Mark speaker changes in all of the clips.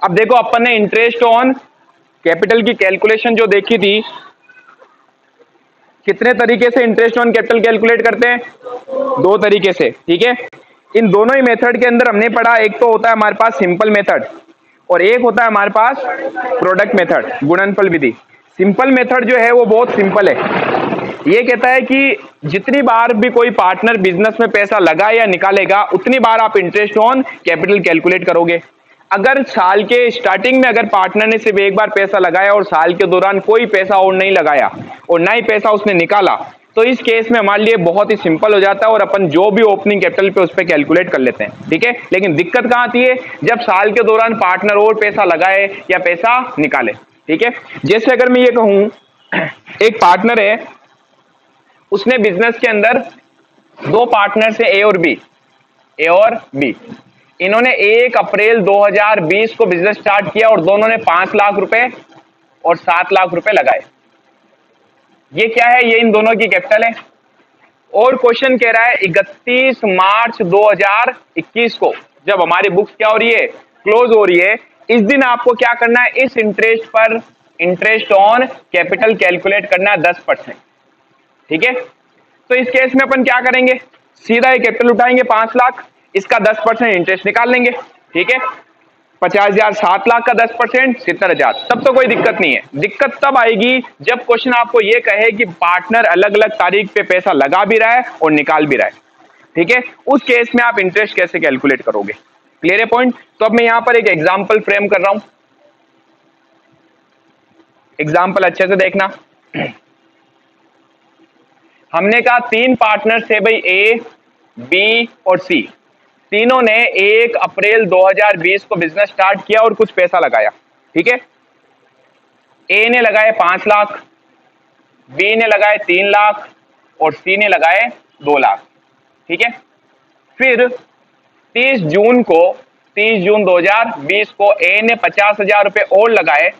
Speaker 1: अब देखो अपन ने इंटरेस्ट ऑन कैपिटल की कैलकुलेशन जो देखी थी, कितने तरीके से इंटरेस्ट ऑन कैपिटल कैलकुलेट करते हैं? दो तरीके से, ठीक है। इन दोनों ही मेथड के अंदर हमने पढ़ा, एक तो होता है हमारे पास सिंपल मेथड और एक होता है हमारे पास प्रोडक्ट मेथड, गुणनफल विधि। सिंपल मेथड जो है वो बहुत सिंपल है, ये कहता है कि जितनी बार भी कोई पार्टनर बिजनेस में पैसा लगाए या निकालेगा उतनी बार आप इंटरेस्ट ऑन कैपिटल कैलकुलेट करोगे। अगर साल के स्टार्टिंग में अगर पार्टनर ने सिर्फ एक बार पैसा लगाया और साल के दौरान कोई पैसा और नहीं लगाया और ना ही पैसा उसने निकाला, तो इस केस में हमारे लिए बहुत ही सिंपल हो जाता है और अपन जो भी ओपनिंग कैपिटल पे उस पर कैलकुलेट कर लेते हैं, ठीक है। लेकिन दिक्कत कहां आती है? जब साल के दौरान पार्टनर और पैसा लगाए या पैसा निकाले, ठीक है। जैसे अगर मैं ये कहूं, एक पार्टनर है, उसने बिजनेस के अंदर दो पार्टनर से ए और बी, इन्होंने 1 अप्रैल 2020 को बिजनेस स्टार्ट किया और दोनों ने 5 लाख रुपए और 7 लाख रुपए लगाए। ये क्या है? ये इन दोनों की कैपिटल है। और क्वेश्चन कह रहा है 31 मार्च 2021 को, जब हमारी बुक्स क्या हो रही है? क्लोज हो रही है, इस दिन आपको क्या करना है? इस इंटरेस्ट पर इंटरेस्ट ऑन कैपिटल कैलकुलेट करना है 10%, ठीक है। तो इस केस में अपन क्या करेंगे? सीधा ये कैपिटल उठाएंगे 5 लाख, इसका 10% इंटरेस्ट निकाल लेंगे, ठीक है। 50,000, 7 लाख का 10%, 70,000। तब तो कोई दिक्कत नहीं है। दिक्कत तब आएगी जब क्वेश्चन आपको ये कहे कि पार्टनर अलग अलग तारीख पे पैसा लगा भी रहा है और निकाल भी रहा है, ठीक है। उस केस में आप इंटरेस्ट कैसे कैलकुलेट करोगे? क्लियर है पॉइंट? तो अब मैं यहां पर एक एग्जाम्पल फ्रेम कर रहा हूं, एग्जाम्पल अच्छे से देखना। हमने कहा 3 पार्टनर थे भाई, ए, बी और सी। तीनों ने 1 अप्रैल 2020 को बिजनेस स्टार्ट किया और कुछ पैसा लगाया, ठीक है। ए ने लगाए 5 लाख, बी ने लगाए 3 लाख और सी ने लगाए 2 लाख, ठीक है। फिर 30 जून 2020 को ए ने 50,000 रुपए और लगाए,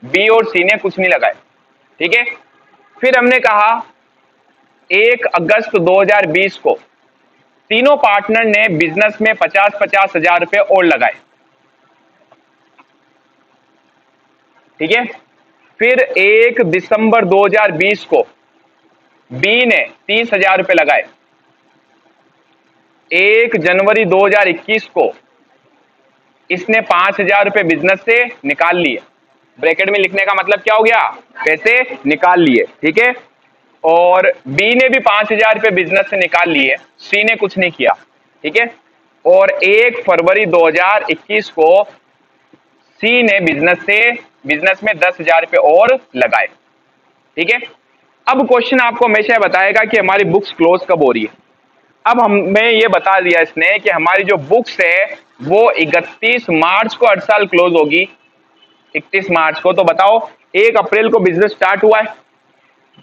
Speaker 1: बी और सी ने कुछ नहीं लगाए, ठीक है। फिर हमने कहा 1 अगस्त 2020 को तीनों पार्टनर ने बिजनेस में 50-50 हजार रुपए और लगाए, ठीक है। फिर 1 दिसंबर 2020 को बी ने 30,000 रुपए लगाए। 1 जनवरी 2021 को इसने 5,000 रुपए बिजनेस से निकाल लिए। ब्रैकेट में लिखने का मतलब क्या हो गया? पैसे निकाल लिए, ठीक है। और बी ने भी 5,000 रुपए बिजनेस से निकाल लिए, सी ने कुछ नहीं किया, ठीक है। और 1 फरवरी 2021 को सी ने बिजनेस में 10,000 रुपए और लगाए, ठीक है। अब क्वेश्चन आपको हमेशा बताएगा कि हमारी बुक्स क्लोज कब हो रही है। अब हमें ये बता दिया इसने कि हमारी जो बुक्स है वो 31 मार्च को हर साल क्लोज होगी, 31 मार्च को। तो बताओ 1 अप्रैल को बिजनेस स्टार्ट हुआ है,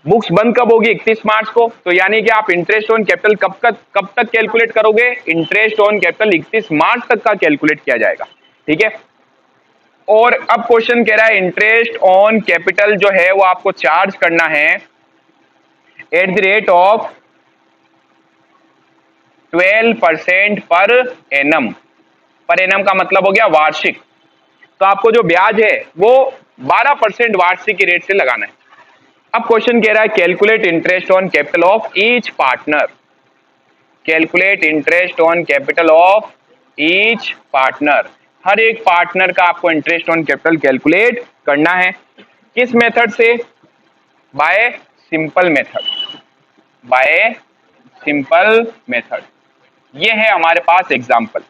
Speaker 1: बुक्स बंद कब होगी? 31 मार्च को। तो यानी कि आप इंटरेस्ट ऑन कैपिटल कब तक कैलकुलेट करोगे? इंटरेस्ट ऑन कैपिटल 31 मार्च तक का कैलकुलेट किया जाएगा, ठीक है। और अब क्वेश्चन कह रहा है इंटरेस्ट ऑन कैपिटल जो है वो आपको चार्ज करना है at the rate of 12% per annum. Per annum का मतलब हो गया वार्षिक। तो आपको जो ब्याज है वो 12% वार्षिक की रेट से लगाना है। अब क्वेश्चन कह रहा है calculate interest on capital of each partner. Calculate interest on capital of each partner. हर एक पार्टनर का आपको इंटरेस्ट ऑन कैपिटल कैलकुलेट करना है। किस मेथड से? By simple method. Bye simple method. ये है हमारे पास एग्जांपल।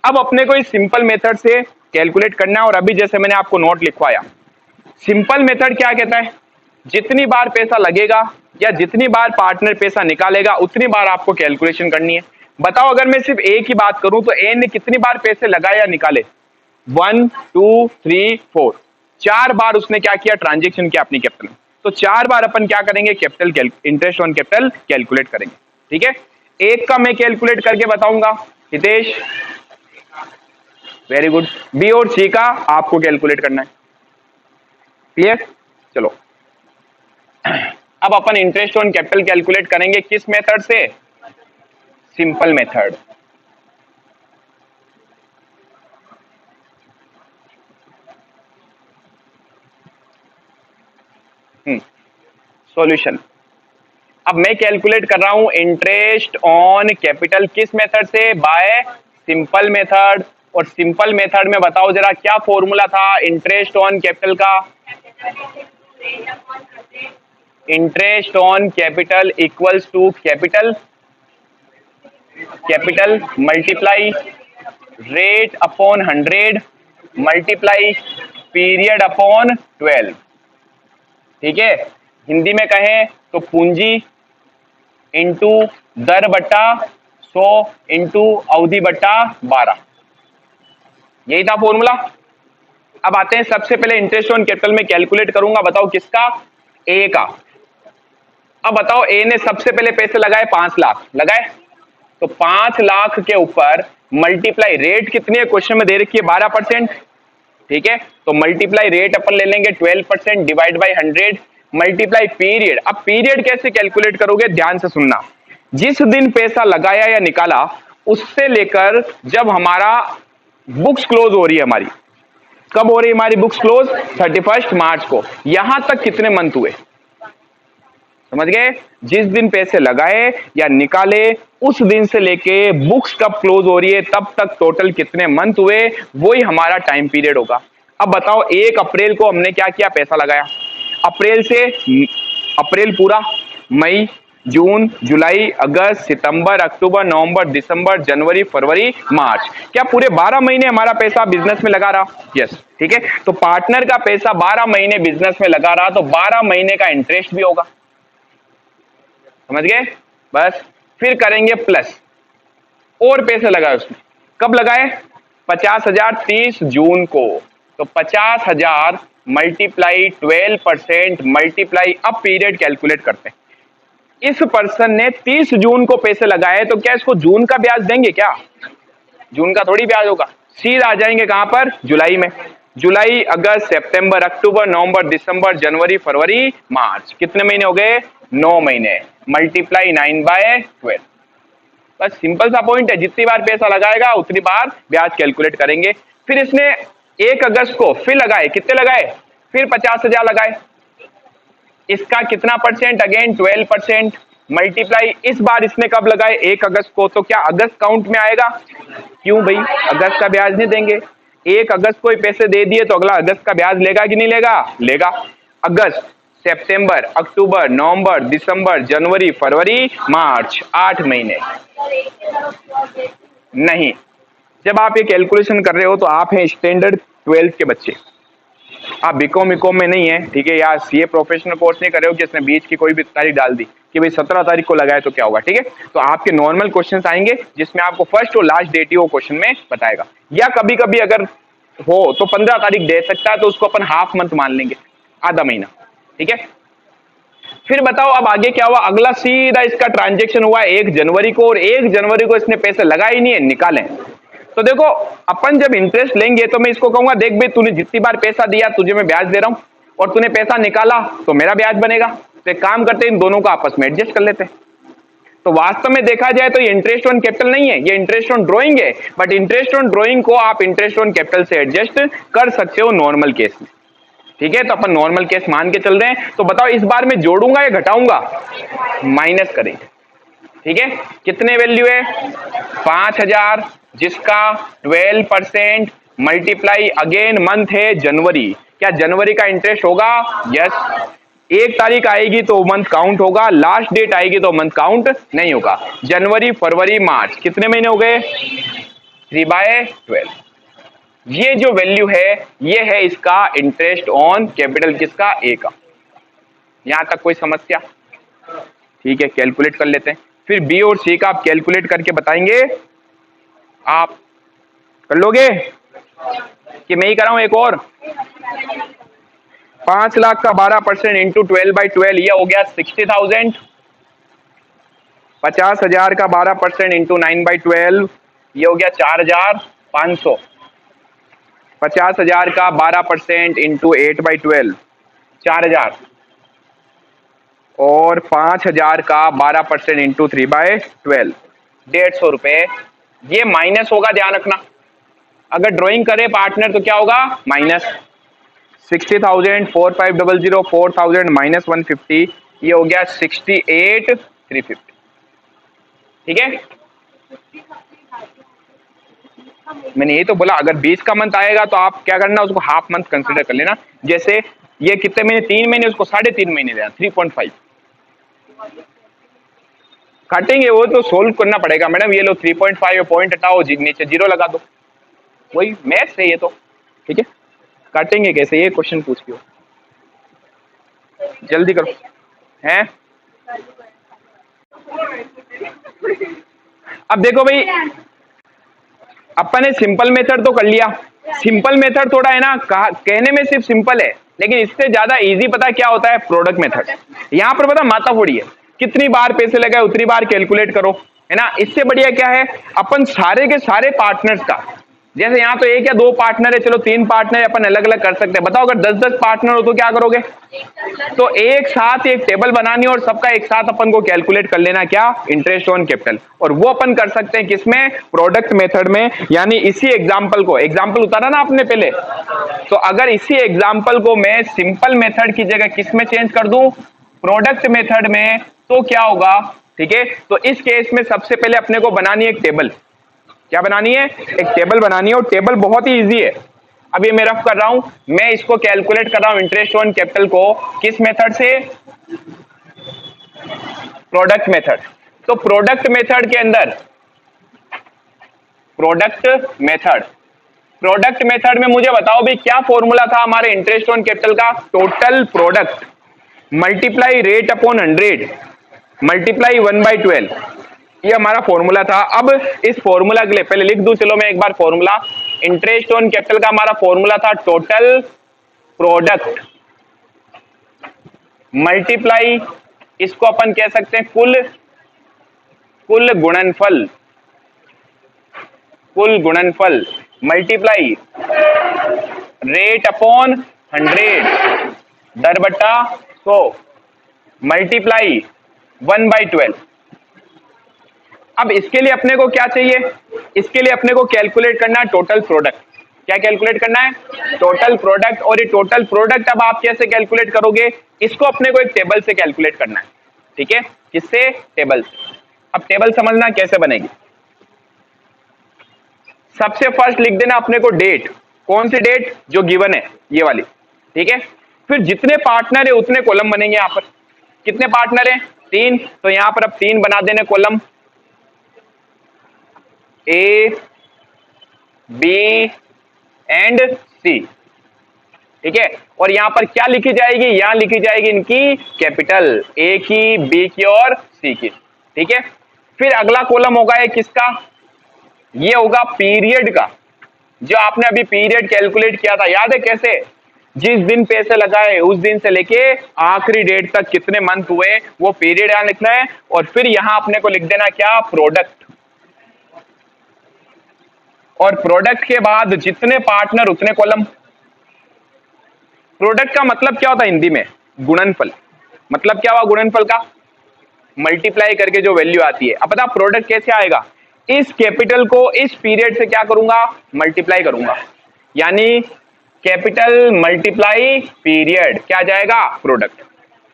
Speaker 1: अब अपने को इस सिंपल मेथड से कैलकुलेट करना है। और अभी जैसे मैंने आपको नोट लिखवाया, सिंपल मेथड क्या कहता है? जितनी बार पैसा लगेगा या जितनी बार पार्टनर पैसा निकालेगा उतनी बार आपको कैलकुलेशन करनी है। बताओ अगर मैं सिर्फ ए की बात करूं तो ए ने कितनी बार पैसे लगाए या निकाले? 1 2 3 4, 4 बार उसने क्या किया? ट्रांजेक्शन किया अपनी कैपिटल में। तो 4 बार अपन क्या करेंगे? Capital interest on capital calculate करेंगे, ठीक है। एक का मैं कैलकुलेट करके बताऊंगा, हितेश वेरी गुड। बी और सी का आपको कैलकुलेट करना है, क्लियर? चलो अब अपन इंटरेस्ट ऑन कैपिटल कैलकुलेट करेंगे किस मेथड से? Simple method. सॉल्यूशन। अब मैं कैलकुलेट कर रहा हूं इंटरेस्ट ऑन कैपिटल किस मेथड से, बाय सिंपल मेथड। और सिंपल मेथड में बताओ जरा क्या फॉर्मूला था इंटरेस्ट ऑन कैपिटल का, interest on capital equals to capital multiply rate upon 100 multiply period upon 12। ठीक है, हिंदी में कहें तो पूंजी इंटू दर बट्टा 100 इंटू अवधि बट्टा 12, यही था फॉर्मूला। अब आते हैं सबसे पहले इंटरेस्ट ऑन कैपिटल में कैलकुलेट करूंगा, बताओ किसका, ए का। अब बताओ ए ने सबसे पहले पैसे लगाए 5 लाख लगाए, तो 5 लाख के ऊपर मल्टीप्लाई रेट कितनी है, क्वेश्चन में दे रखी है 12%। ठीक है, तो मल्टीप्लाई रेट अपन ले लेंगे 12% डिवाइड बाई 100 मल्टीप्लाई पीरियड। अब पीरियड कैसे कैलकुलेट करोगे, ध्यान से सुनना। जिस दिन पैसा लगाया या निकाला उससे लेकर जब हमारा बुक्स क्लोज हो रही है, हमारी कब हो रही है हमारी बुक्स क्लोज, 31 मार्च को, यहां तक कितने मंथ हुए, समझ गए। जिस दिन पैसे लगाए या निकाले उस दिन से लेके बुक्स कब क्लोज हो रही है तब तक टोटल कितने मंथ हुए, वही हमारा टाइम पीरियड होगा। अब बताओ 1 अप्रैल को हमने क्या किया, पैसा लगाया, अप्रैल से अप्रैल पूरा, मई जून जुलाई अगस्त सितंबर अक्टूबर नवंबर दिसंबर जनवरी फरवरी मार्च, क्या पूरे 12 महीने हमारा पैसा बिजनेस में लगा रहा, यस। ठीक है, तो पार्टनर का पैसा 12 महीने बिजनेस में लगा रहा तो 12 महीने का इंटरेस्ट भी होगा, समझ गए। बस फिर करेंगे प्लस, और पैसे लगाए उसने, कब लगाए, 50,000 30 जून को, तो 50,000 मल्टीप्लाई 12% मल्टीप्लाई, अब पीरियड कैलकुलेट करते हैं। इस पर्सन ने 30 जून को पैसे लगाए तो क्या इसको जून का ब्याज देंगे, क्या जून का थोड़ी ब्याज होगा, सीधा आ जाएंगे कहां पर, जुलाई में। जुलाई अगस्त सितंबर अक्टूबर नवंबर दिसंबर जनवरी फरवरी मार्च, कितने महीने हो गए, 9 महीने, मल्टीप्लाई 9/12। बस सिंपल सा पॉइंट है, जितनी बार पैसा लगाएगा उतनी बार ब्याज कैलकुलेट करेंगे। फिर इसने 1 अगस्त को फिर लगाए, कितने लगाए, फिर 50,000 लगाए, इसका कितना परसेंट, अगेन 12% मल्टीप्लाई, इस बार इसने कब लगाए, 1 अगस्त को, तो क्या अगस्त काउंट में आएगा, क्यों भाई अगस्त का ब्याज नहीं देंगे, 1 अगस्त को ही पैसे दे दिए तो अगला अगस्त का ब्याज लेगा कि नहीं लेगा, लेगा। अगस्त सितंबर अक्टूबर नवंबर दिसंबर जनवरी फरवरी मार्च, 8 महीने। नहीं, जब आप ये कैलकुलेशन कर रहे हो तो आप हैं स्टैंडर्ड 12th के बच्चे, आप बीकॉम में नहीं है, ठीक है, या सीए प्रोफेशनल कोर्स नहीं कर रहे हो कि इसने बीच की कोई भी तारीख डाल दी कि भाई 17 तारीख को लगाए तो क्या होगा। ठीक है, तो आपके नॉर्मल क्वेश्चंस आएंगे जिसमें आपको फर्स्ट और लास्ट डेट ही वो क्वेश्चन में बताएगा, या कभी कभी अगर हो तो 15 तारीख दे सकता है तो उसको अपन हाफ मंथ मान लेंगे, आधा महीना। ठीक है, फिर बताओ अब आगे क्या हुआ, अगला सीधा इसका ट्रांजेक्शन हुआ 1 जनवरी को, और 1 जनवरी को इसने पैसे लगाए ही नहीं है, निकालें। तो देखो अपन जब इंटरेस्ट लेंगे तो मैं इसको कहूंगा देख भाई तूने जितनी बार पैसा दिया तुझे मैं ब्याज दे रहा हूं, और तूने पैसा निकाला तो मेरा ब्याज बनेगा, तो एक काम करते हैं इन दोनों को आपस में एडजस्ट कर लेते हैं। तो वास्तव में देखा जाए तो ये इंटरेस्ट ऑन कैपिटल नहीं है, ये इंटरेस्ट ऑन ड्रॉइंग है, बट इंटरेस्ट ऑन ड्रॉइंग को आप इंटरेस्ट ऑन कैपिटल से एडजस्ट कर सकते हो नॉर्मल केस में। ठीक है, तो अपन नॉर्मल केस मान के चल रहे हैं, तो बताओ इस बार में जोड़ूंगा या घटाऊंगा, माइनस करेंगे। ठीक है, कितने वैल्यू है, 5,000 जिसका 12% मल्टीप्लाई, अगेन मंथ है जनवरी, क्या जनवरी का इंटरेस्ट होगा, यस। 1 तारीख आएगी तो मंथ काउंट होगा, लास्ट डेट आएगी तो मंथ काउंट नहीं होगा। जनवरी फरवरी मार्च, कितने महीने हो गए, 3/12। ये जो वैल्यू है ये है इसका इंटरेस्ट ऑन कैपिटल, किसका, ए का। यहां तक कोई समस्या, ठीक है, कैलकुलेट कर लेते हैं। फिर बी और सी का आप कैलकुलेट करके बताएंगे, आप कर लोगे कि मैं ही कराऊं एक और, 5 लाख का 12% इंटू 12/12, ये हो गया 60,000। 50,000 का 12% इंटू 9/12, ये हो गया 4,500। 50,000 का 12% इंटू 8/12, 4,000, और 5,000 का 12% इंटू 3/12, 150 रुपए। ये माइनस होगा, ध्यान रखना, अगर ड्राइंग करे पार्टनर तो क्या होगा, माइनस 60,000, 4500, 4,000 माइनस 150, ये हो गया 68,350। ठीक है, मैंने ये तो बोला अगर 20 का मंथ आएगा तो आप क्या करना, उसको हाफ मंथ कंसिडर कर लेना। जैसे ये कितने महीने, 3 महीने, उसको 3.5 महीने देना, 3.5 काटेंगे, वो तो सोल्व करना पड़ेगा मैडम। ये लो 3.5 पॉइंट हटाओ, नीचे जीरो लगा दो, वही मैथ्स है ये तो। ठीक है, काटेंगे कैसे, ये क्वेश्चन पूछ लियो, जल्दी करो हैं। अब देखो भाई, अपन ने सिंपल मेथड तो कर लिया। सिंपल मेथड थोड़ा है ना, कहने में सिर्फ सिंपल है, लेकिन इससे ज्यादा इजी पता क्या होता है, प्रोडक्ट मेथड। यहाँ पर पता माता फोड़ी है, कितनी बार पैसे लगाए उतनी बार कैलकुलेट करो, है ना। इससे बढ़िया क्या है, अपन सारे के सारे पार्टनर्स का, जैसे यहाँ तो 1 या 2 पार्टनर है, चलो 3 पार्टनर अपन अलग अलग कर सकते हैं। बताओ अगर 10-10 पार्टनर हो तो क्या करोगे, तो एक साथ एक टेबल बनानी और सबका एक साथ अपन को कैलकुलेट कर लेना, क्या, इंटरेस्ट ऑन कैपिटल। और वो अपन कर सकते हैं किसमें, प्रोडक्ट मेथड में। यानी इसी एग्जांपल को, एग्जांपल उतारा ना आपने पहले, तो अगर इसी एग्जांपल को मैं सिंपल मेथड की जगह किस में चेंज कर दूं, प्रोडक्ट मेथड में, तो क्या होगा। ठीक है, तो इस केस में सबसे पहले अपने को बनानी है एक टेबल। क्या बनानी है, एक टेबल बनानी है, और टेबल बहुत ही इजी है। अब ये मैं रफ कर रहा हूं, मैं इसको कैलकुलेट कर रहा हूं इंटरेस्ट ऑन कैपिटल को किस मेथड से, प्रोडक्ट मेथड। तो प्रोडक्ट मेथड के अंदर, प्रोडक्ट मेथड में मुझे बताओ भी क्या फॉर्मूला था हमारे इंटरेस्ट ऑन कैपिटल का, total product multiply rate upon 100 multiply 1/12, ये हमारा फॉर्मूला था। अब इस फॉर्मूला के लिए पहले लिख दूं, चलो मैं एक बार फॉर्मूला, इंटरेस्ट ऑन कैपिटल का हमारा फॉर्मूला था टोटल प्रोडक्ट मल्टीप्लाई, इसको अपन कह सकते हैं कुल गुणनफल मल्टीप्लाई रेट अपॉन 100 दर बटा 100 मल्टीप्लाई 1/12। अब इसके लिए अपने को क्या चाहिए, इसके लिए अपने को कैलकुलेट करना है टोटल प्रोडक्ट। क्या कैलकुलेट करना है, टोटल प्रोडक्ट। और ये टोटल प्रोडक्ट अब आप कैसे कैलकुलेट करोगे, इसको अपने को एक टेबल से कैलकुलेट करना है। ठीक है, किससे, टेबल से। अब टेबल समझना कैसे बनेगी, सबसे फर्स्ट लिख देना अपने को डेट, कौन सी डेट, जो गिवन है ये वाली। ठीक है, फिर जितने पार्टनर है उतने कॉलम बनेंगे। यहाँ पर कितने पार्टनर है, 3, तो यहाँ पर अब 3 बना देने कॉलम, ए बी एंड सी। ठीक है, और यहां पर क्या लिखी जाएगी, यहां लिखी जाएगी इनकी कैपिटल, ए की, बी की और सी की। ठीक है, फिर अगला कॉलम होगा ये किसका, ये होगा पीरियड का। जो आपने अभी पीरियड कैलकुलेट किया था, याद है कैसे, जिस दिन पैसे लगाए उस दिन से लेके आखिरी डेट तक कितने मंथ हुए, वो पीरियड यहां लिखना है। और फिर यहां अपने को लिख देना क्या, प्रोडक्ट। और प्रोडक्ट के बाद जितने पार्टनर उतने कॉलम। प्रोडक्ट का मतलब क्या होता है हिंदी में, गुणनफल। मतलब क्या हुआ गुणनफल का, मल्टीप्लाई करके जो वैल्यू आती है। अब बता प्रोडक्ट कैसे आएगा, इस कैपिटल को इस पीरियड से क्या करूंगा, मल्टीप्लाई करूंगा, यानी कैपिटल मल्टीप्लाई पीरियड, क्या जाएगा, प्रोडक्ट।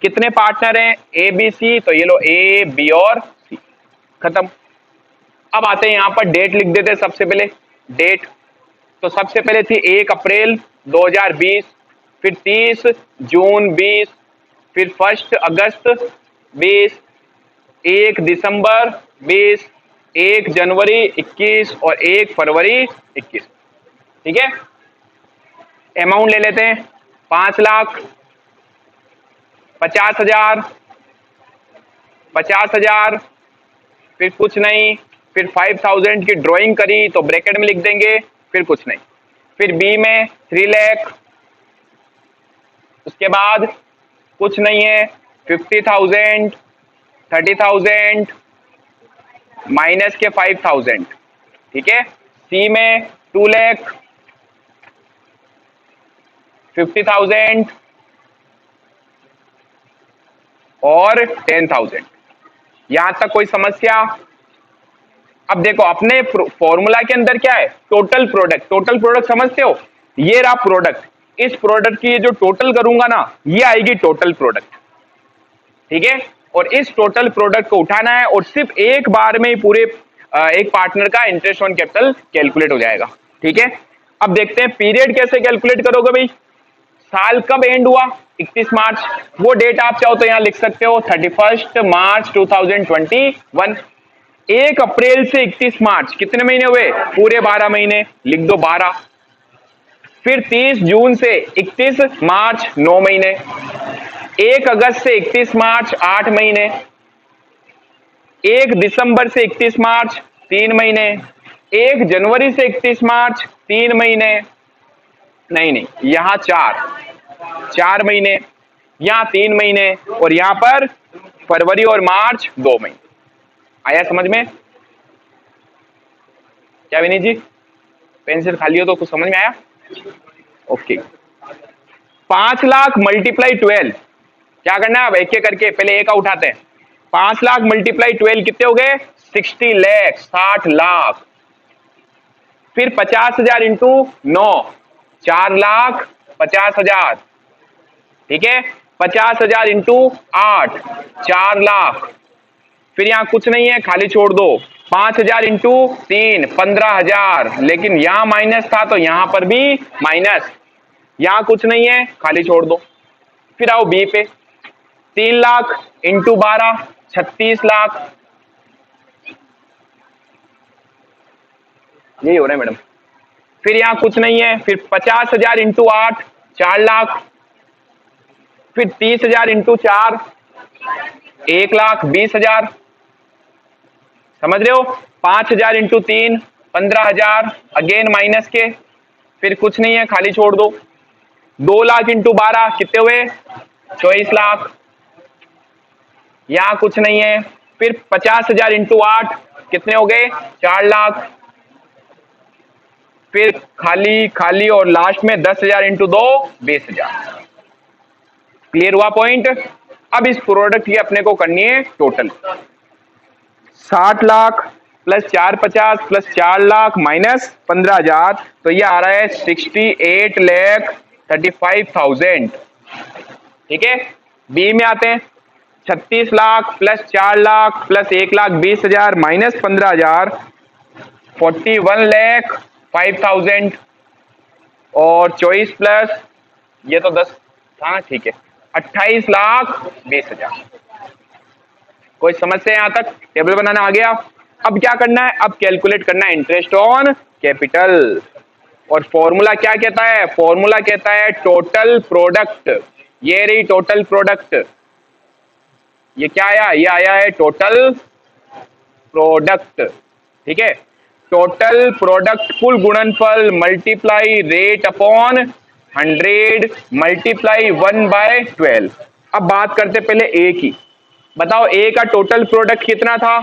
Speaker 1: कितने पार्टनर हैं, ए बी सी, तो ये लो ए बी और सी, खत्म। अब आते हैं यहां पर डेट लिख देते हैं सबसे पहले, डेट तो सबसे पहले थी 1 अप्रैल 2020, फिर 30 जून 20, फिर 1 अगस्त 20, 1 दिसंबर 20, 1 जनवरी 21 और 1 फरवरी 21। ठीक है, अमाउंट ले लेते हैं, 5,00,000, 50,000, 50,000, फिर कुछ नहीं, फिर 5,000 की ड्राइंग करी तो ब्रैकेट में लिख देंगे, फिर कुछ नहीं। फिर बी में 3 लाख, उसके बाद कुछ नहीं है, 50,000, 30,000 माइनस के 5,000। ठीक है, सी में 2 लाख, 50,000 और 10,000। यहां तक कोई समस्या। अब देखो अपने फॉर्मूला के अंदर क्या है, टोटल प्रोडक्ट। टोटल प्रोडक्ट समझते हो, ये रहा प्रोडक्ट, इस प्रोडक्ट की जो टोटल करूंगा ना, ये आएगी टोटल प्रोडक्ट। ठीक है। और इस टोटल प्रोडक्ट को उठाना है और सिर्फ एक बार में ही पूरे एक पार्टनर का इंटरेस्ट ऑन कैपिटल कैलकुलेट हो जाएगा। ठीक है, अब देखते हैं पीरियड कैसे कैलकुलेट करोगे भाई। साल कब एंड हुआ? 31 मार्च। वो डेट आप चाहो तो यहां लिख सकते हो 31 मार्च 2021। 1 अप्रैल से 31 मार्च कितने महीने हुए? पूरे 12 महीने, लिख दो 12। फिर 30 जून से 31 मार्च 9 महीने। 1 अगस्त से 31 मार्च 8 महीने। 1 दिसंबर से 31 मार्च 3 महीने। 1 जनवरी से 31 मार्च 3 महीने, नहीं यहां 4 महीने, यहां 3 महीने, और यहां पर फरवरी और मार्च 2 महीने। आया समझ में? क्या विनीत जी, पेंसिल खाली हो तो कुछ समझ में आया? ओके। 5 लाख मल्टीप्लाई 12, क्या करना है अब एक एक करके, पहले ए का उठाते हैं। 5 लाख मल्टीप्लाई 12 कितने हो गए? 60 लाख, 60 लाख। फिर 50,000 इंटू 9, 4,50,000। ठीक है, 50,000 इंटू 8, 4 लाख। फिर यहां कुछ नहीं है, खाली छोड़ दो। 5,000 इंटू 3, 15,000। लेकिन यहां माइनस था तो यहां पर भी माइनस। यहां कुछ नहीं है, खाली छोड़ दो। फिर आओ बी पे, 3 लाख इंटू 12, 36 लाख। यही हो रहा है मैडम। फिर यहां कुछ नहीं है, फिर 50,000 इंटू 8, 4 लाख। फिर 30,000 इंटू 4, 1,20,000। समझ रहे हो? 5,000 इंटू 3, 15,000, अगेन माइनस के। फिर कुछ नहीं है, खाली छोड़ दो। 2 लाख इंटू 12 कितने हुए? 24 लाख। यहां कुछ नहीं है। फिर 50,000 इंटू 8 कितने हो गए? 4 लाख। फिर खाली खाली, और लास्ट में 10,000 इंटू 2, 20,000। क्लियर हुआ पॉइंट? अब इस प्रोडक्ट की अपने को करनी है total. 60 lakh plus 450 plus 4 lakh minus 15,000, तो ये आ रहा है 68,35,000। ठीक है, बी में आते हैं। 36 lakh plus 4 lakh plus 1,20,000 minus 15,000, 41,05,000। और 24 प्लस ये तो 10 था, ठीक है, 28,20,000। कोई समस्या यहां तक? टेबल बनाना आ गया। अब क्या करना है? अब कैलकुलेट करना है इंटरेस्ट ऑन कैपिटल। और फॉर्मूला क्या कहता है? फॉर्मूला कहता है टोटल प्रोडक्ट। ये रही टोटल प्रोडक्ट। ये क्या आया? ये आया है टोटल प्रोडक्ट। ठीक है, टोटल प्रोडक्ट कुल गुणनफल मल्टीप्लाई रेट अपॉन 100 मल्टीप्लाई 1/12। अब बात करते पहले ए की। बताओ ए का टोटल प्रोडक्ट कितना था?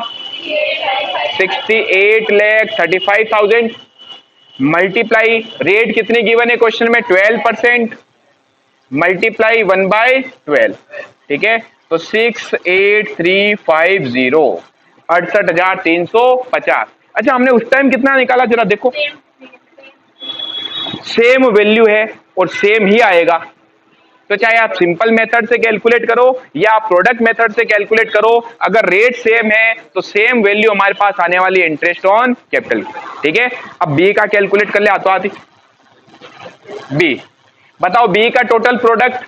Speaker 1: 68,35,000। मल्टीप्लाई रेट कितनी गिवन है क्वेश्चन में? 12%। मल्टीप्लाई 1/12। ठीक है, तो 68,350, 68,350। अच्छा, हमने उस टाइम कितना निकाला जरा देखो। सेम वैल्यू है और सेम ही आएगा। तो चाहे आप सिंपल मेथड से कैलकुलेट करो या आप प्रोडक्ट मेथड से कैलकुलेट करो, अगर रेट सेम है तो सेम वैल्यू हमारे पास आने वाली है इंटरेस्ट ऑन कैपिटल। ठीक है, अब बी का कैलकुलेट कर ले, आतो आती। बी बताओ, बी का टोटल प्रोडक्ट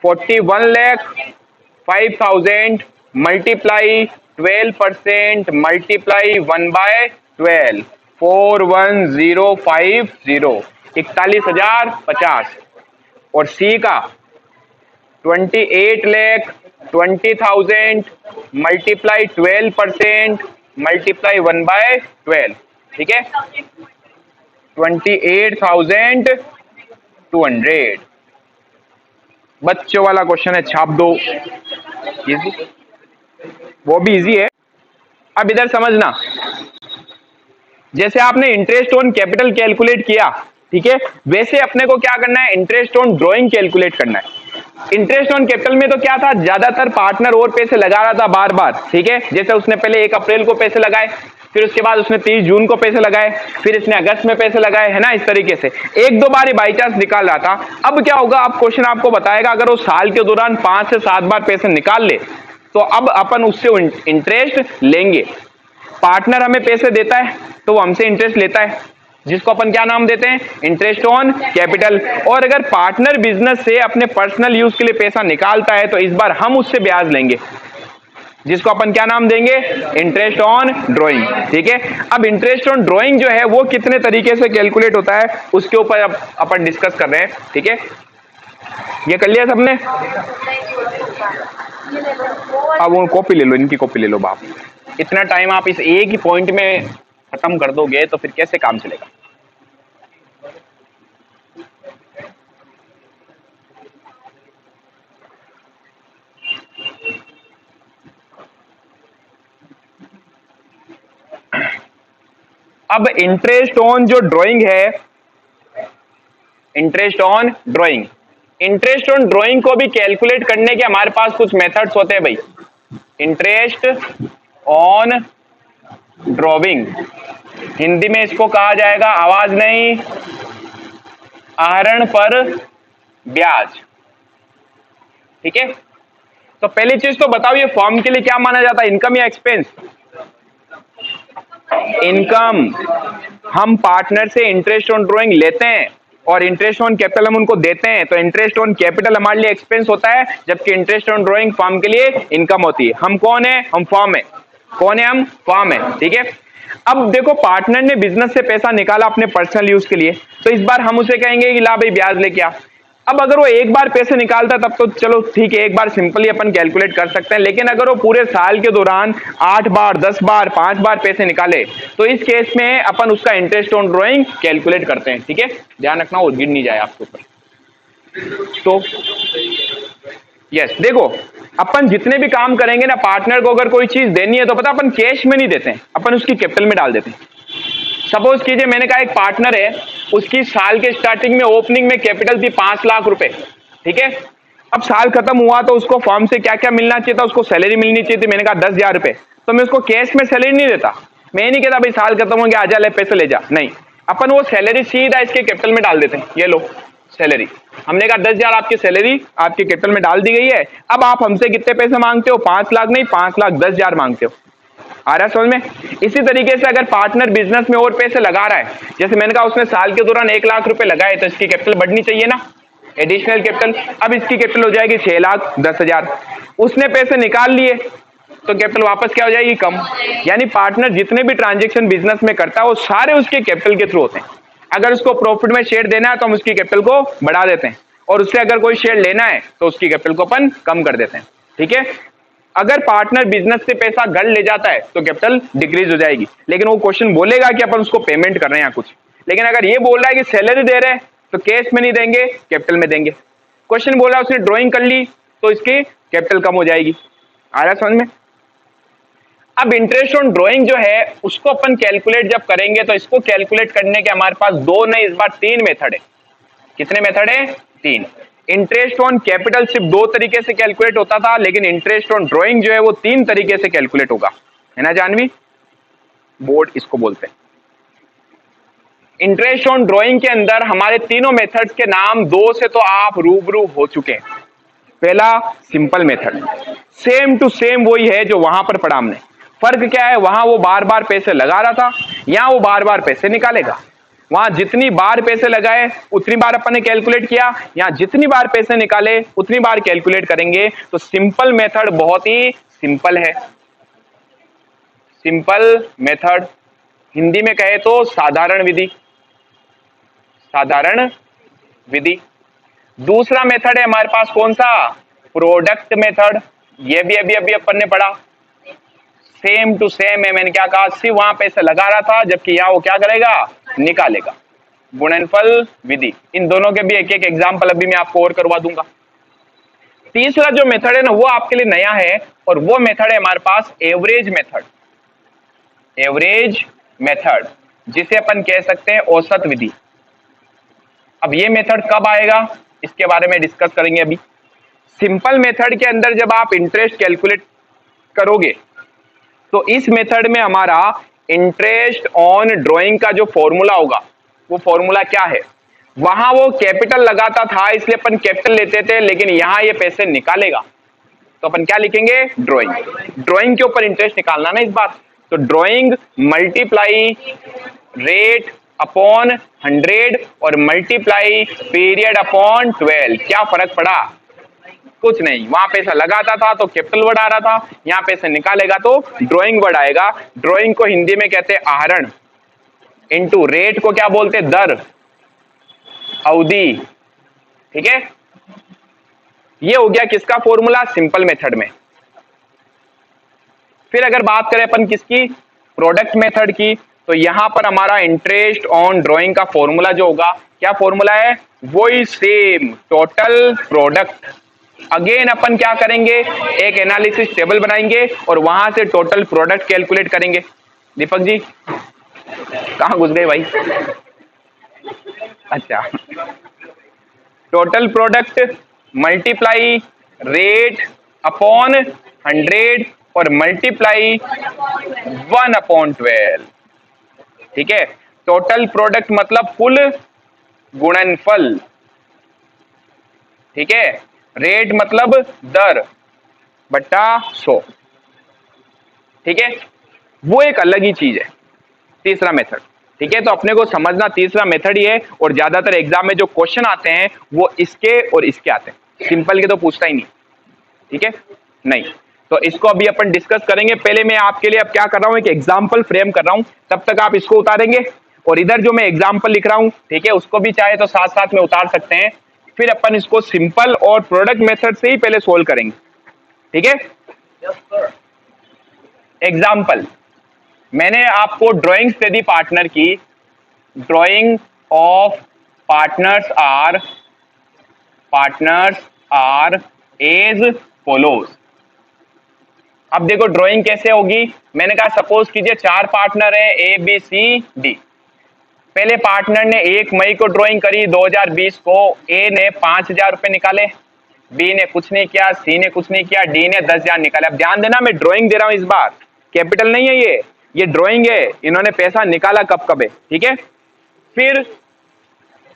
Speaker 1: 41,05,000 मल्टीप्लाई 12% मल्टीप्लाई 1/12, 41,050, 41,050। और सी का 28,20,000 मल्टीप्लाई 12% मल्टीप्लाई 1/12। ठीक है, 28,200। बच्चों वाला क्वेश्चन है, छाप दो। इजी, वो भी इजी है। अब इधर समझना, जैसे आपने इंटरेस्ट ऑन कैपिटल कैलकुलेट किया, ठीक है, वैसे अपने को क्या करना है? इंटरेस्ट ऑन ड्रॉइंग कैलकुलेट करना है। इंटरेस्ट ऑन कैपिटल में तो क्या था, ज्यादातर पार्टनर और पैसे लगा रहा था बार बार। ठीक है, जैसे उसने पहले 1 अप्रैल को पैसे लगाए, फिर उसके बाद उसने 30 जून को पैसे लगाए, फिर इसने अगस्त में पैसे लगाए, है ना। इस तरीके से 1-2 बार बाई चांस निकाल रहा था। अब क्या होगा, अब क्वेश्चन आपको बताएगा अगर वो साल के दौरान 5 से 7 बार पैसे निकाल ले तो अब अपन उससे इंटरेस्ट लेंगे। पार्टनर हमें पैसे देता है तो वो हमसे इंटरेस्ट लेता है, जिसको अपन क्या नाम देते हैं, इंटरेस्ट ऑन कैपिटल। और अगर पार्टनर बिजनेस से अपने पर्सनल यूज के लिए पैसा निकालता है तो इस बार हम उससे ब्याज लेंगे, जिसको अपन क्या नाम देंगे, इंटरेस्ट ऑन ड्रॉइंग। ठीक है, अब इंटरेस्ट ऑन ड्रॉइंग जो है वो कितने तरीके से कैलकुलेट होता है उसके ऊपर अब अपन डिस्कस कर रहे हैं। ठीक है, ये कर लिया सबने? अब वो कॉपी ले लो, इनकी कॉपी ले लो बाप। इतना टाइम आप इस एक ही पॉइंट में खत्म कर दोगे तो फिर कैसे काम चलेगा। अब इंटरेस्ट ऑन जो ड्राइंग है, interest on drawing, interest on drawing को भी कैलकुलेट करने के हमारे पास कुछ मेथड्स होते हैं भाई। इंटरेस्ट ऑन ड्रॉइंग, हिंदी में इसको कहा जाएगा, आवाज नहीं, आहरण पर ब्याज। ठीक है, तो पहली चीज तो बताओ ये फॉर्म के लिए क्या माना जाता है, इनकम या एक्सपेंस? इनकम। हम पार्टनर से इंटरेस्ट ऑन ड्रॉइंग लेते हैं और इंटरेस्ट ऑन कैपिटल हम उनको देते हैं, तो इंटरेस्ट ऑन कैपिटल हमारे लिए एक्सपेंस होता है, जबकि इंटरेस्ट ऑन ड्रॉइंग फॉर्म के लिए इनकम होती है। हम कौन है, हम फॉर्म है। कौन है, हम फॉर्म है। ठीक है, अब देखो पार्टनर ने बिजनेस से पैसा निकाला अपने पर्सनल यूज के लिए, तो इस बार हम उसे कहेंगे कि ला भाई ब्याज लेके आ। अब अगर वो एक बार पैसे निकालता तब तो चलो ठीक है, एक बार सिंपली अपन कैलकुलेट कर सकते हैं, लेकिन अगर वो पूरे साल के दौरान 8 बार 10 बार 5 बार पैसे निकाले तो इस केस में अपन उसका इंटरेस्ट ऑन ड्रॉइंग कैलकुलेट करते हैं। ठीक है, ध्यान रखना वो गिर नहीं जाए आपके ऊपर। तो यस, देखो अपन जितने भी काम करेंगे ना, पार्टनर को अगर कोई चीज देनी है तो पता अपन कैश में नहीं देते हैं, अपन उसकी कैपिटल में डाल देते हैं। सपोज कीजिए मैंने कहा एक पार्टनर है, उसकी साल के स्टार्टिंग में ओपनिंग में कैपिटल थी 5 लाख रुपए। ठीक है, अब साल खत्म हुआ तो उसको फर्म से क्या क्या मिलना चाहिए था, उसको सैलरी मिलनी चाहिए थी, मैंने कहा 10,000 रुपए। तो मैं उसको कैश में सैलरी नहीं देता, मैं नहीं कहता भाई साल खत्म हो गया आजा ले पैसे ले जा, नहीं, अपन वो सैलरी सीधा इसके कैपिटल में डाल देते हैं। ये लो सैलरी, हमने कहा 10,000 आपकी सैलरी आपके कैपिटल में डाल दी गई है। अब आप हमसे कितने पैसे मांगते हो, 5 लाख नहीं 5,10,000 मांगते हो। आ रहा है समझ में? इसी तरीके से अगर पार्टनर बिजनेस में और पैसे लगा रहा है, जैसे मैंने कहा उसने साल के दौरान 1 लाख रुपए लगाए, तो इसकी कैपिटल बढ़नी चाहिए ना, एडिशनल कैपिटल। अब इसकी कैपिटल हो जाएगी 6,10,000। उसने पैसे निकाल लिए तो कैपिटल वापस क्या हो जाएगी, कम। यानी पार्टनर जितने भी ट्रांजेक्शन बिजनेस में करता है वो सारे उसके कैपिटल के थ्रू होते हैं। अगर उसको प्रॉफिट में शेयर देना है तो हम उसकी कैपिटल को बढ़ा देते हैं, और उससे अगर कोई शेयर लेना है तो उसकी कैपिटल को अपन कम कर देते हैं। ठीक है, अगर पार्टनर बिजनेस से पैसा घर ले जाता है तो कैपिटल डिक्रीज हो जाएगी, लेकिन वो क्वेश्चन बोलेगा कि अपन उसको पेमेंट कर रहे हैं या कुछ। लेकिन अगर ये बोल रहा है कि सैलरी दे रहे हैं तो कैश में नहीं देंगे, कैपिटल में देंगे। क्वेश्चन बोला उसने ड्राइंग कर ली तो इसकी कैपिटल कम हो जाएगी। आ रहा है समझ में? अब इंटरेस्ट ऑन ड्राइंग जो है उसको अपन कैलकुलेट जब करेंगे तो इसको कैलकुलेट करने के हमारे पास 2 नहीं इस बार 3 मेथड है। कितने मेथड है? 3। इंटरेस्ट ऑन कैपिटल सिर्फ 2 तरीके से कैलकुलेट होता था, लेकिन इंटरेस्ट ऑन ड्राइंग जो है वो 3 तरीके से कैलकुलेट होगा, है ना जानवी? बोर्ड इसको बोलते हैं। इंटरेस्ट ऑन ड्राइंग के अंदर हमारे तीनों मेथड्स के नाम 2 से तो आप रूबरू हो चुके हैं। पहला simple method, same to same वही है जो वहां पर पढ़ा हमने। फर्क क्या है, वहां वो बार बार पैसे लगा रहा था, यहां वो बार बार पैसे निकालेगा। वहां जितनी बार पैसे लगाए उतनी बार अपन ने कैलकुलेट किया, यहां जितनी बार पैसे निकाले उतनी बार कैलकुलेट करेंगे। तो सिंपल मेथड बहुत ही सिंपल है। सिंपल मेथड हिंदी में कहे तो साधारण विधि, साधारण विधि। दूसरा मेथड है हमारे पास कौन सा, प्रोडक्ट मेथड। ये भी अभी अपन ने पढ़ा, सेम टू सेम है। मैंने क्या कहा, सिर्फ वहां पैसे लगा रहा था, जबकि यहां वो क्या करेगा, निकालेगा। गुणनफल विधि। इन दोनों के भी एक एक एग्जांपल अभी मैं आपको और करवा दूंगा। तीसरा जो मेथड है ना वो आपके लिए नया है, और वो मेथड है हमारे पास एवरेज मेथड। एवरेज मेथड जिसे अपन कह सकते हैं औसत विधि। अब ये मेथड कब आएगा इसके बारे में डिस्कस करेंगे अभी। सिंपल मेथड के अंदर जब आप इंटरेस्ट कैलकुलेट करोगे तो इस मेथड में हमारा इंटरेस्ट ऑन ड्राइंग का जो फॉर्मूला होगा वो फॉर्मूला क्या है, वहां वो कैपिटल लगाता था इसलिए अपन कैपिटल लेते थे, लेकिन यहां ये पैसे निकालेगा। तो अपन क्या लिखेंगे, ड्राइंग। ड्राइंग के ऊपर इंटरेस्ट निकालना ना इस बार। तो ड्राइंग मल्टीप्लाई रेट अपॉन 100 और मल्टीप्लाई पीरियड अपॉन 12। क्या फर्क पड़ा, कुछ नहीं। वहां पैसा लगाता था तो कैपिटल वर्ड आ रहा था, यहाँ पैसे निकालेगा तो ड्राइंग वर्ड आएगा। ड्राइंग को हिंदी में कहते हैं आहरण, इनटू रेट को क्या बोलते हैं, दर, अवधि। ठीक है, ये हो गया किसका फॉर्मूला, सिंपल मेथड में। फिर अगर बात करें अपन किसकी, प्रोडक्ट मेथड की, तो यहां पर हमारा इंटरेस्ट ऑन ड्राइंग का फॉर्मूला जो होगा, क्या फॉर्मूला है, वही सेम, टोटल प्रोडक्ट। अगेन अपन क्या करेंगे, एक एनालिसिस टेबल बनाएंगे और वहां से टोटल प्रोडक्ट कैलकुलेट करेंगे। दीपक जी कहां घुस गए भाई, अच्छा, total product multiply rate upon 100 और मल्टीप्लाई 1/12। ठीक है, टोटल प्रोडक्ट मतलब कुल गुणनफल। ठीक है, रेट मतलब दर बट्टा 100। ठीक है, वो एक अलग ही चीज है, तीसरा मेथड। ठीक है, तो अपने को समझना तीसरा मेथड ही है, और ज्यादातर एग्जाम में जो क्वेश्चन आते हैं वो इसके और इसके आते हैं, सिंपल के तो पूछता ही नहीं। ठीक है, नहीं, तो इसको अभी अपन डिस्कस करेंगे। पहले मैं आपके लिए अब क्या कर रहा हूं, एक एग्जाम्पल फ्रेम कर रहा हूं, तब तक आप इसको उतारेंगे, और इधर जो मैं एग्जाम्पल लिख रहा हूं, ठीक है, उसको भी चाहे तो साथ साथ में उतार सकते हैं। फिर अपन इसको सिंपल और प्रोडक्ट मेथड से ही पहले सोल्व करेंगे। ठीक है, एग्जाम्पल मैंने आपको ड्राइंग्स दे दी पार्टनर की। Drawing of partners are as follows. अब देखो ड्राइंग कैसे होगी, मैंने कहा सपोज कीजिए 4 पार्टनर है ए बी सी डी। पहले पार्टनर ने 1 मई को ड्राइंग करी 2020 को, ए ने 5,000 रुपए निकाले, बी ने कुछ नहीं किया, सी ने कुछ नहीं किया, डी ने 10,000 निकाले। अब ध्यान देना, मैं ड्राइंग दे रहा हूं इस बार, कैपिटल नहीं है ये ड्राइंग है, इन्होंने पैसा निकाला कब कब है। ठीक है, फिर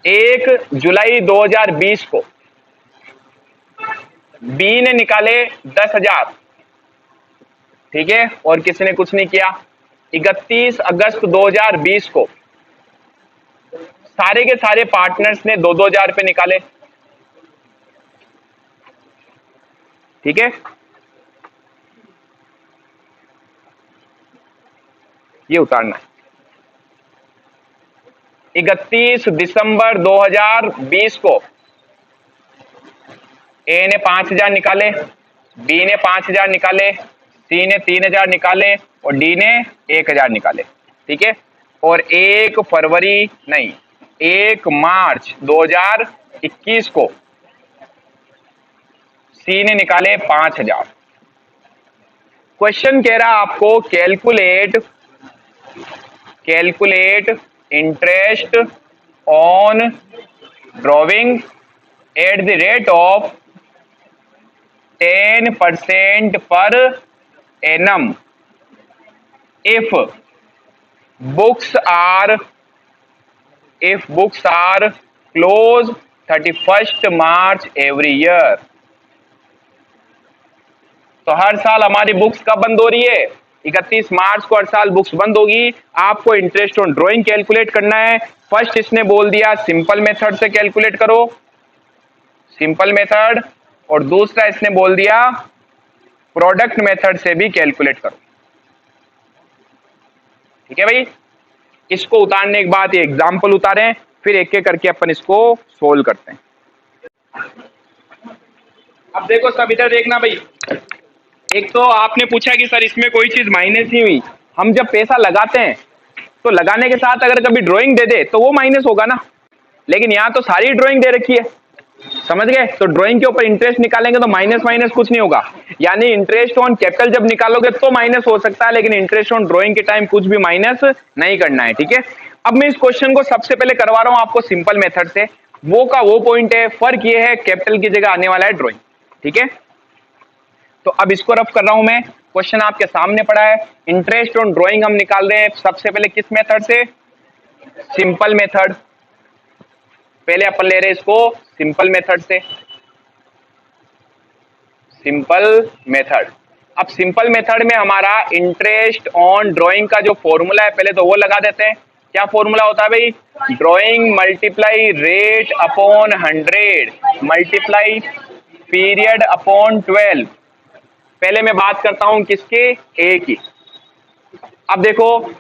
Speaker 1: 1 जुलाई 2020 को बी ने निकाले 10,000। ठीक है, और किसी ने कुछ नहीं किया। 31 अगस्त 2020 को सारे के सारे पार्टनर्स ने 2-2 हजार रुपए निकाले। ठीक है, ये उतारना है। 31 दिसंबर 2020 को ए ने 5,000 निकाले, बी ने 5,000 निकाले, सी ने 3,000 निकाले और डी ने 1,000 निकाले। ठीक है, और 1 मार्च 2021 को सी ने निकाले 5,000। क्वेश्चन कह रहा आपको calculate interest on drawing at the rate of 10% per annum if books are closed 31st March every year। तो हर साल हमारी बुक्स कब बंद हो रही है, 31 मार्च को हर साल बुक्स बंद होगी। आपको इंटरेस्ट ऑन ड्राइंग कैलकुलेट करना है। फर्स्ट इसने बोल दिया सिंपल मेथड से कैलकुलेट करो, सिंपल मेथड, और दूसरा इसने बोल दिया प्रोडक्ट मेथड से भी कैलकुलेट करो। ठीक है भाई, इसको उतारने के बाद ये एग्जाम्पल उतारें, फिर एक एक करके अपन इसको सोल्व करते हैं। अब देखो सब इधर देखना भाई, एक तो आपने पूछा कि सर इसमें कोई चीज माइनस नहीं हुई। हम जब पैसा लगाते हैं तो लगाने के साथ अगर कभी ड्राइंग दे दे तो वो माइनस होगा ना, लेकिन यहाँ तो सारी ड्राइंग दे रखी है, समझ गए। तो ड्राइंग के ऊपर इंटरेस्ट निकालेंगे तो माइनस माइनस कुछ नहीं होगा, यानी इंटरेस्ट ऑन कैपिटल जब निकालोगे तो माइनस हो सकता है, लेकिन इंटरेस्ट ऑन ड्राइंग के टाइम कुछ भी माइनस नहीं करना है। ठीक है, अब मैं इस क्वेश्चन को सबसे पहले करवा रहा हूं आपको सिंपल मेथड से। वो का वो पॉइंट है, फर्क ये है कैपिटल की जगह आने वाला है ड्राइंग। ठीक है, तो अब इसको रफ कर रहा हूं मैं। क्वेश्चन आपके सामने पड़ा है, इंटरेस्ट ऑन ड्राइंग हम निकाल रहे हैं सबसे पहले किस मेथड से, सिंपल मेथड। पहले अपन ले रहे हैं इसको सिंपल मेथड से। Simple method. अब सिंपल मेथड में हमारा इंटरेस्ट ऑन ड्राइंग का जो फॉर्मूला है पहले तो वो लगा देते हैं। क्या फॉर्मूला होता है भाई? Drawing multiply rate upon 100 multiply period upon 12। पहले मैं बात करता हूं किसके? ए की। अब देखो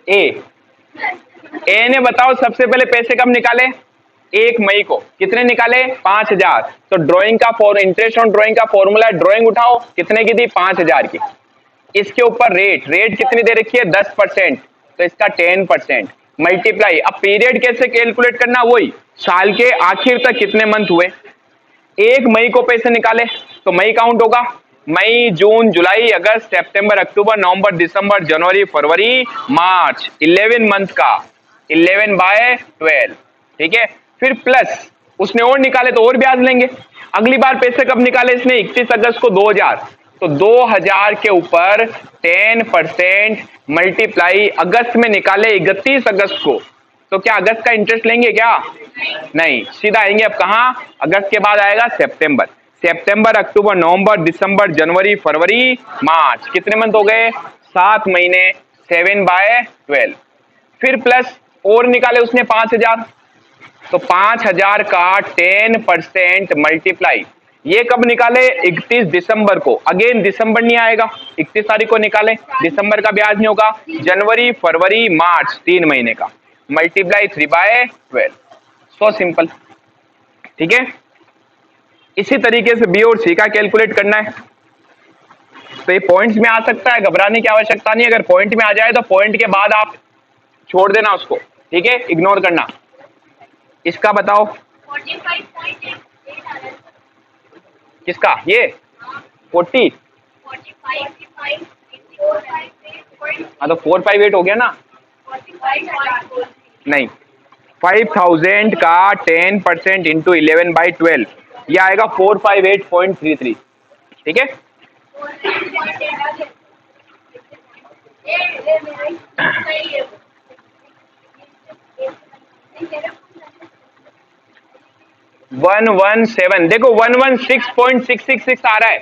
Speaker 1: ए ने बताओ सबसे पहले पैसे कब निकाले? 1 मई को। कितने निकाले? 5000। तो ड्राइंग का इंटरेस्ट ऑन ड्राइंग का फॉर्मूला है, ड्राइंग उठाओ, कितने की दी? 5000 की। इसके ऊपर रेट कितनी दे रखी है? 10%, तो इसका 10% मल्टीप्लाई। अब पीरियड कैसे कैलकुलेट करना? वही साल के आखिर तक कितने मंथ हुए। 1 मई को पैसे निकाले तो मई काउंट होगा, मई जून जुलाई अगस्त सितंबर अक्टूबर नवंबर दिसंबर जनवरी फरवरी मार्च, 11 मंथ का 11/12। ठीक है, फिर प्लस उसने और निकाले तो और ब्याज लेंगे। अगली बार पैसे कब निकाले इसने? 31 अगस्त को 2000। तो 2000 के ऊपर 10% मल्टीप्लाई अगस्त में निकाले 31 अगस्त को। तो क्या अगस्त का इंटरेस्ट लेंगे क्या? नहीं, सीधा आएंगे। अब कहां? अगस्त के बाद आएगा सितंबर। सितंबर अक्टूबर नवंबर दिसंबर जनवरी फरवरी मार्च, कितने मंथ हो गए? 7 महीने, 7/12। फिर प्लस और निकाले उसने 5000। तो 5000 का 10% मल्टीप्लाई, ये कब निकाले? 31 दिसंबर को। अगेन दिसंबर नहीं आएगा, 31 तारीख को निकाले, दिसंबर का ब्याज नहीं होगा। जनवरी फरवरी मार्च 3 महीने का मल्टीप्लाई 3/12। So simple. ठीक है, इसी तरीके से बी और सी का कैलकुलेट करना है। तो ये पॉइंट्स में आ सकता है, घबराने की आवश्यकता नहीं। अगर पॉइंट में आ जाए तो पॉइंट के बाद आप छोड़ देना उसको। ठीक है, इग्नोर करना। इसका बताओ
Speaker 2: 45.8
Speaker 1: किसका? ये 40। हाँ तो 458 हो गया ना? नहीं, 5000 का 10% इंटू 11/12, ये आएगा 458.33। ठीक है, 117। देखो 116.666 आ रहा है।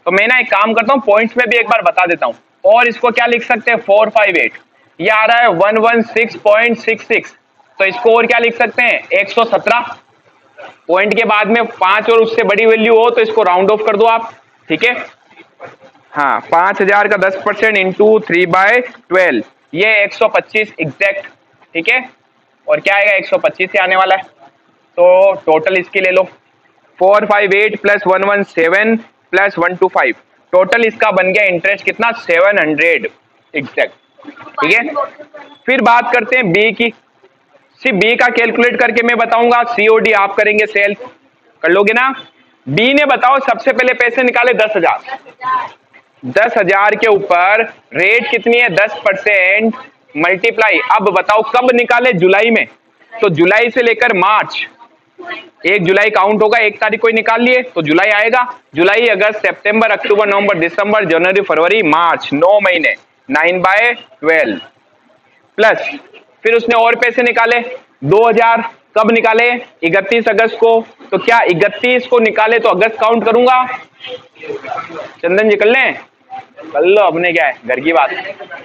Speaker 1: तो मैं ना एक काम करता हूँ, पॉइंट्स में भी एक बार बता देता हूँ। और इसको क्या लिख सकते हैं? 458। ये आ रहा है 116.66। तो इसको और क्या लिख सकते हैं? 117। पॉइंट के बाद में 5 और उससे बड़ी वैल्यू हो तो इसको राउंड ऑफ कर दो आप। ठीक है, हाँ, 5000 का 10% इंटू 3/12, ये 125 एग्जैक्ट। ठीक है, और क्या आएगा? 125 से आने वाला है। तो टोटल इसकी ले लो, 458 प्लस 117 प्लस 125, टोटल इसका बन गया इंटरेस्ट कितना? 700 एग्जैक्ट। ठीक है, फिर बात करते हैं बी की। सी बी का कैलकुलेट करके मैं बताऊंगा, सीओडी आप करेंगे, सेल कर लोगे ना? बी ने बताओ सबसे पहले पैसे निकाले 10,000। 10,000 के ऊपर रेट कितनी है? 10% मल्टीप्लाई। अब बताओ कब निकाले? जुलाई में। तो जुलाई से लेकर मार्च, 1 जुलाई काउंट होगा, 1 तारीख को ही निकाल लिए तो जुलाई आएगा। जुलाई अगस्त सितंबर अक्टूबर नवंबर दिसंबर जनवरी फरवरी मार्च, 9 महीने, 9/12 प्लस। फिर उसने और पैसे निकाले 2000। कब निकाले? 31 अगस्त को। तो क्या 31 को निकाले तो अगस्त काउंट करूंगा? चंदन जी कर लें? कर लो, अपने क्या है, घर की बात।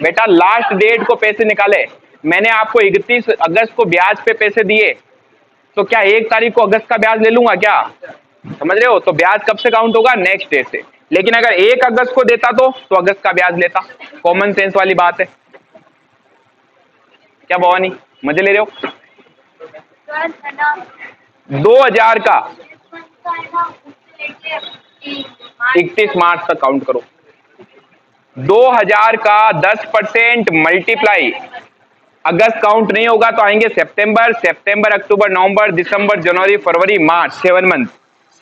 Speaker 1: बेटा लास्ट डेट को पैसे निकाले, मैंने आपको 31 अगस्त को ब्याज पे पैसे दिए, तो क्या 1 तारीख को अगस्त का ब्याज ले लूंगा क्या? समझ रहे हो? तो ब्याज कब से काउंट होगा? नेक्स्ट डे से। लेकिन अगर 1 अगस्त को देता तो अगस्त का ब्याज लेता। कॉमन सेंस वाली बात है। क्या भवानी, मजे ले रहे हो? 2000 का 31 मार्च तक काउंट करो। 2000 का 10% मल्टीप्लाई, अगस्त काउंट नहीं होगा तो आएंगे सितंबर, सितंबर अक्टूबर नवंबर दिसंबर जनवरी फरवरी मार्च, 7 मंथ,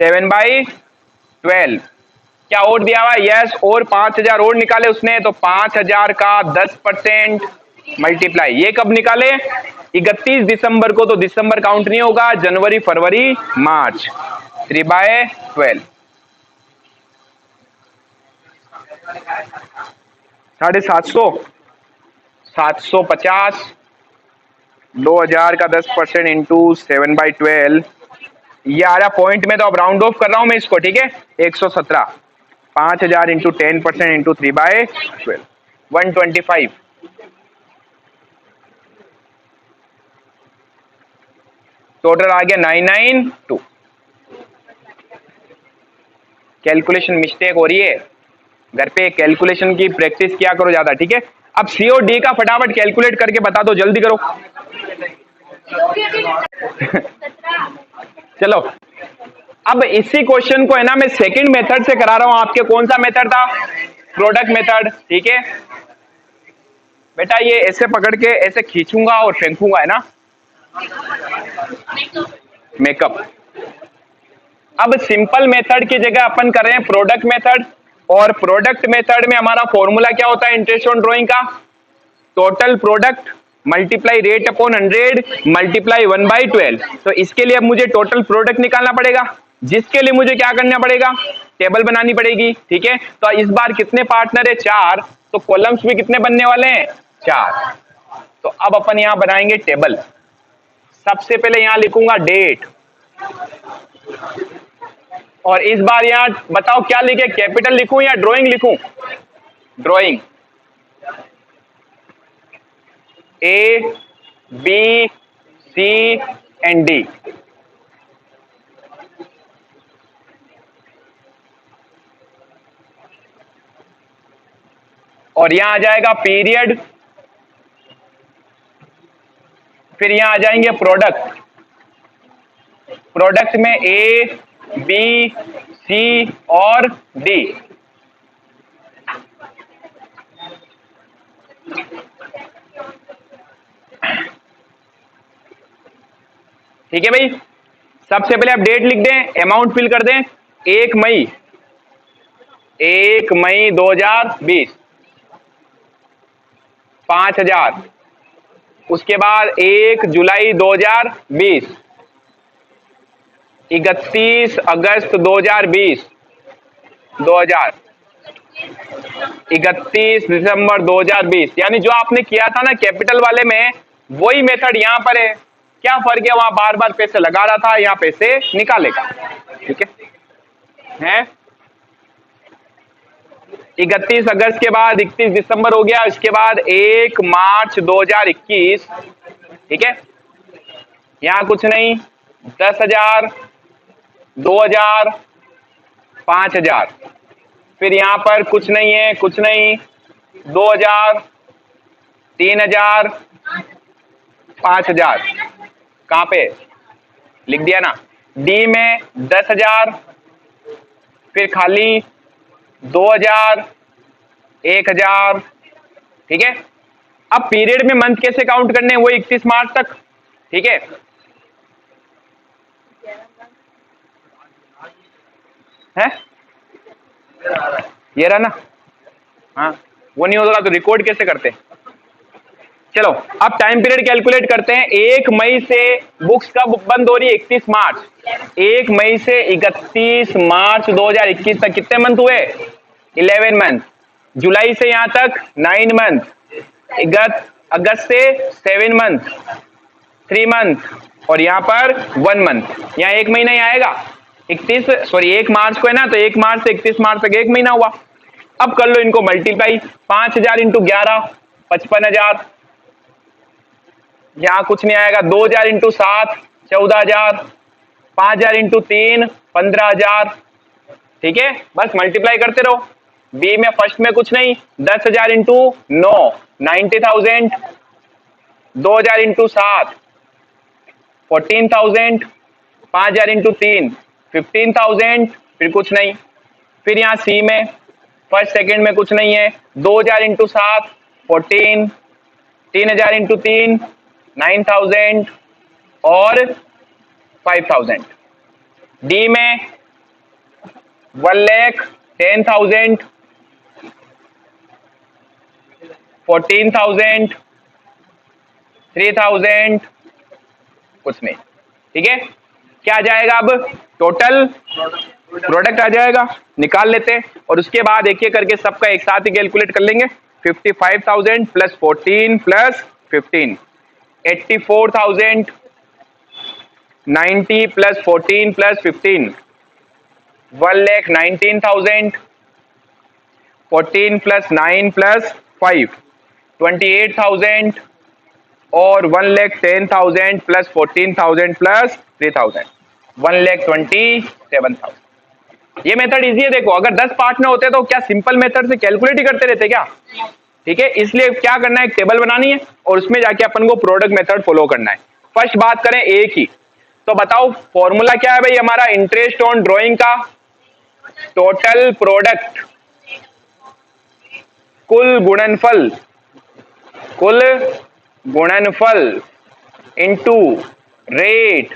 Speaker 1: 7/12। क्या और दिया हुआ? यस, और 5000 और निकाले उसने, तो 5000 का 10% मल्टीप्लाई, ये कब निकाले? 31 दिसंबर को। तो दिसंबर काउंट नहीं होगा, जनवरी फरवरी मार्च, 3/12। 750, 750, 2000 का 10% इंटू 7/12, ये आ रहा पॉइंट में, तो अब राउंड ऑफ कर रहा हूं मैं इसको, ठीक है। 117, 5000 इंटू 10% इंटू 3/12, 125। टोटल आ गया 992। कैलकुलेशन मिस्टेक हो रही है, घर पे कैलकुलेशन की प्रैक्टिस किया करो ज्यादा, ठीक है। अब सी और डी का फटाफट कैलकुलेट करके बता दो, जल्दी करो। चलो, अब इसी क्वेश्चन को है ना मैं सेकंड मेथड से करा रहा हूं आपके। कौन सा मेथड था? प्रोडक्ट मेथड, ठीक है बेटा। ये ऐसे पकड़ के ऐसे खींचूंगा और फेंकूंगा, है ना, मेकअप। अब सिंपल मेथड की जगह अपन कर रहे हैं प्रोडक्ट मेथड, और प्रोडक्ट मेथड में हमारा फॉर्मूला क्या होता है इंटरेस्ट ऑन ड्रॉइंग का? Total product multiply rate upon 100 multiply 1/12। तो इसके लिए अब मुझे टोटल प्रोडक्ट निकालना पड़ेगा, जिसके लिए मुझे क्या करना पड़ेगा? टेबल बनानी पड़ेगी, ठीक है। तो इस बार कितने पार्टनर है? 4। तो कॉलम्स भी कितने बनने वाले हैं? 4। तो अब अपन यहां बनाएंगे टेबल। सबसे पहले यहां लिखूंगा डेट, और इस बार यहां बताओ क्या लिखे, कैपिटल लिखूं या ड्राइंग लिखूं? Drawing. A, B, C and D। और यहां आ जाएगा पीरियड, फिर यहां आ जाएंगे प्रोडक्ट। प्रोडक्ट में A, B, C और D। ठीक है भाई। सबसे पहले आप डेट लिख दें, अमाउंट फिल कर दें। 1 मई 2020 5000। उसके बाद 1 जुलाई 2020, 31 अगस्त 2020, 2000, 31 दिसंबर 2020। यानी जो आपने किया था ना कैपिटल वाले में, वही मेथड यहां पर है। क्या फर्क है? वहां बार बार पैसे लगा रहा था, यहाँ पैसे निकालेगा, ठीक है। 31 अगस्त के बाद 31 दिसंबर हो गया, उसके बाद 1 मार्च 2021, ठीक है। यहां कुछ नहीं, 10,000, 2,000, 5,000। फिर यहां पर कुछ नहीं है, कुछ नहीं, 2,000, 3,000, 5,000। कहां पे लिख दिया ना? डी में 10,000, फिर खाली 2,000, 1,000, ठीक है। अब पीरियड में मंथ कैसे काउंट करने हैं? वो 31 मार्च तक, ठीक है। है ये रहा ना? हाँ, वो नहीं होगा तो रिकॉर्ड कैसे करते? चलो, अब टाइम पीरियड कैलकुलेट करते हैं। 1 मई से बुक्स कब बंद हो रही है? 31 मार्च। 1 मई से 31 मार्च 2021 तक कितने मंथ हुए? 11 मंथ। जुलाई से यहां तक 9 मंथ। अगस्त से 7 मंथ, 3 मंथ, और यहां पर 1 मंथ। यहां 1 महीना ही आएगा। 1 मार्च को है ना, तो 1 मार्च से 31 मार्च तक 1 महीना हुआ। अब कर लो इनको मल्टीप्लाई। 5,000 इंटू 11, 55,000। यहां कुछ नहीं आएगा। 2,000 इंटू 7, 14,000। 5,000 इंटू 3, 15,000, ठीक है। बस मल्टीप्लाई करते रहो। बी में फर्स्ट में कुछ नहीं। 10,000 इंटू 9, 90,000। 2,000 इंटू 7, 14,000। 5,000 इंटू 3, 15,000। फिर कुछ नहीं। फिर यहां सी में फर्स्ट सेकंड में कुछ नहीं है। 2,000 इंटू 7, 14। 3,000 इंटू 3, 9,000 और 5,000। डी में 1,10,000, 14,000, 3,000, कुछ नहीं, ठीक है। क्या आ जाएगा? अब टोटल प्रोडक्ट आ जाएगा, निकाल लेते हैं। और उसके बाद एक एक करके सबका एक साथ ही कैलकुलेट कर लेंगे। 55,000 plus 14 plus 15, 84,000, 90 plus 14 plus 15, 1,19,000, 14 plus 9 plus 5, 28,000 और 1,10,000 प्लस 14,000 प्लस 3,000, 1,27,000। ये मेथड इजी है। देखो अगर 10 पार्ट में होते तो क्या सिंपल मेथड से कैलकुलेट ही करते रहते क्या? ठीक है, इसलिए क्या करना है, एक टेबल बनानी है और उसमें जाके अपन को प्रोडक्ट मेथड फॉलो करना है। फर्स्ट बात करें ए की, तो बताओ फॉर्मूला क्या है भाई हमारा इंटरेस्ट ऑन ड्रॉइंग का? टोटल प्रोडक्ट, कुल गुणनफल, कुल गुणनफल इंटू रेट,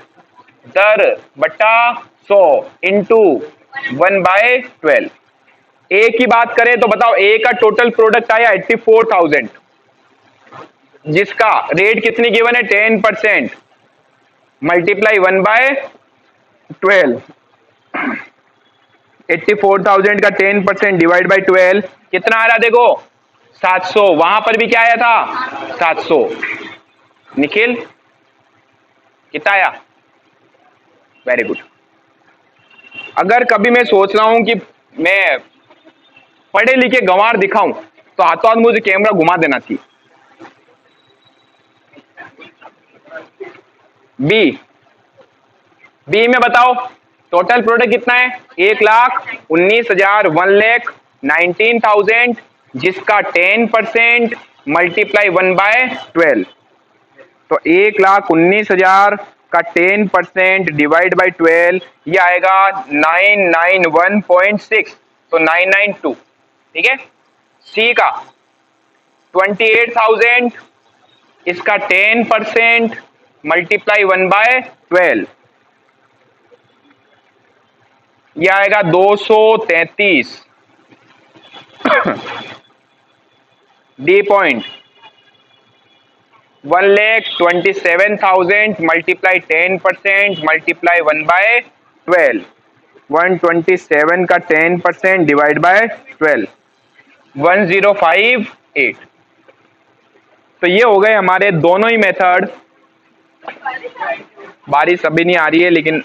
Speaker 1: दर बटा 100 इंटू 1/12। ए की बात करें तो बताओ ए का टोटल प्रोडक्ट आया 84,000, जिसका रेट कितनी गिवन है 10%, मल्टीप्लाई 1/12। 84,000 का 10% डिवाइड बाई 12 कितना आ रहा देखो 700। वहां पर भी क्या आया था 700। निखिल कितना आया? Very good. अगर कभी मैं सोच रहा हूं कि मैं पढ़े लिखे गंवार दिखाऊं तो हाथों हाथ मुझे कैमरा घुमा देना चाहिए। बी में बताओ टोटल प्रोडक्ट कितना है 1,19,000, 1,19,000, जिसका 10% मल्टीप्लाई 1/12। तो 1,19,000 का 10% डिवाइड बाई 12 ये आएगा 991.6, तो 992। ठीक है। सी का 28,000, इसका 10% मल्टीप्लाई 1/12 ये आएगा 233। डी पॉइंट 1,27,000 मल्टीप्लाई 10% मल्टीप्लाई 1/12, 127 का 10% डिवाइड बाय 12, 1058। तो ये हो गए हमारे दोनों ही मेथड। बारिश अभी नहीं आ रही है लेकिन